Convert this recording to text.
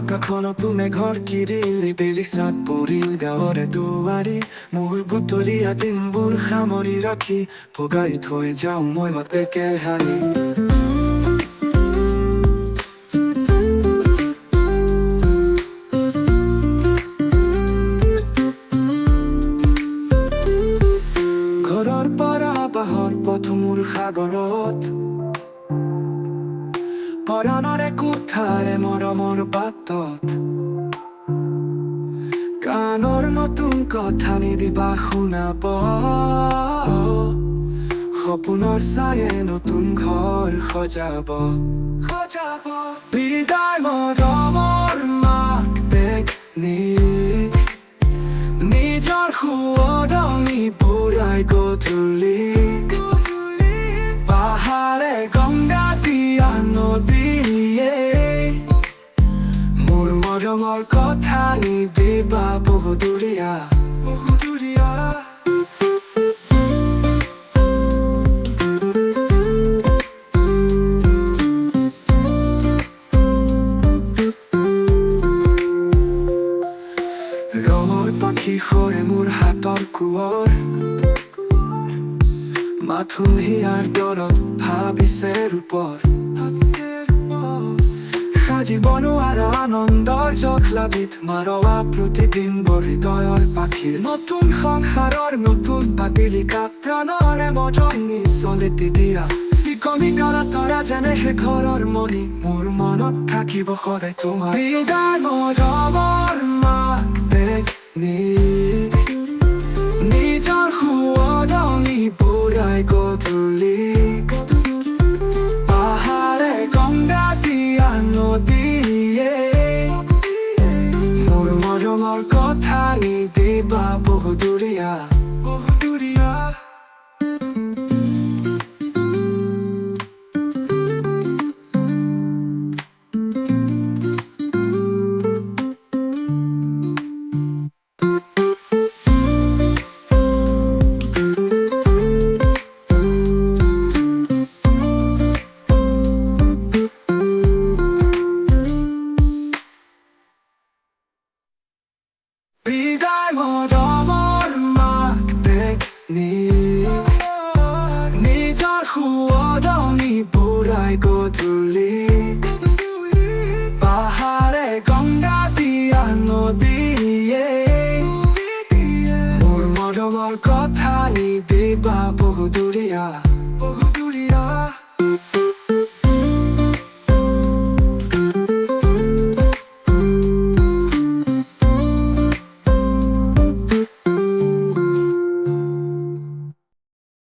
আকাশখন নতুনে ঘৰ কিৰিলি বেলি চাত পৰিল গাঁৱৰে দুৱাৰী মোৰ বুটলীয়া দিনবোৰ সামৰি ৰাখি ভগাই থৈ যাওঁ মই বাপেকে হাৰি ঘৰৰ পৰা বাহৰ পথ মোৰ সাগৰত পৰাণৰে কোঠাৰে মৰমৰ বাটত কাণৰ নতুন কথা নিদিবা শুনাব সপোনৰ ছায়ে নতুন ঘৰ সজাব বিদায় মৰমৰ মাক দেখ নিজৰ শুৱনি বুঢ়াই গধূলি পাহাৰে গংগা দিয়া নদীয়ে মোৰ মৰমৰ কথা নিদিবা বহুদূৰীয়া ৰঙৰ পাখি সৰে মোৰ হাতৰ কোঁৱৰ মাথোন হিয়াৰ দৰত ভাবিছে ৰূপৰ সাজিব নোৱাৰা আনন্দৰ জখলাবিধ মাৰোৱা প্ৰতিদিন হৃদয়ৰ পাখিৰ নতুন সংসাৰৰ নতুন বাতিলিকা প্ৰাণৰে মৰম নিচলিতি দিয়া চিকনি কৰা তৰা যেনে সেই ঘৰৰ মণি মোৰ মনত থাকিব সদায় তোমাৰ বিদায় মৰমৰ মাক দেখ নিজৰ শুৱনি বুঢ়াই গধূলি পাহাৰে গংগা দিয়া নদীয়ে মোৰ মৰমৰ কথা নিদিবা বহুদূৰীয়া বিদায় মৰমৰ মাক দেখ নিজৰ শুৱনি বুঢ়াই গধূলি পাহাৰে গংগা দিয়া নদীয়ে মোৰ মৰমৰ কথা নিদিবা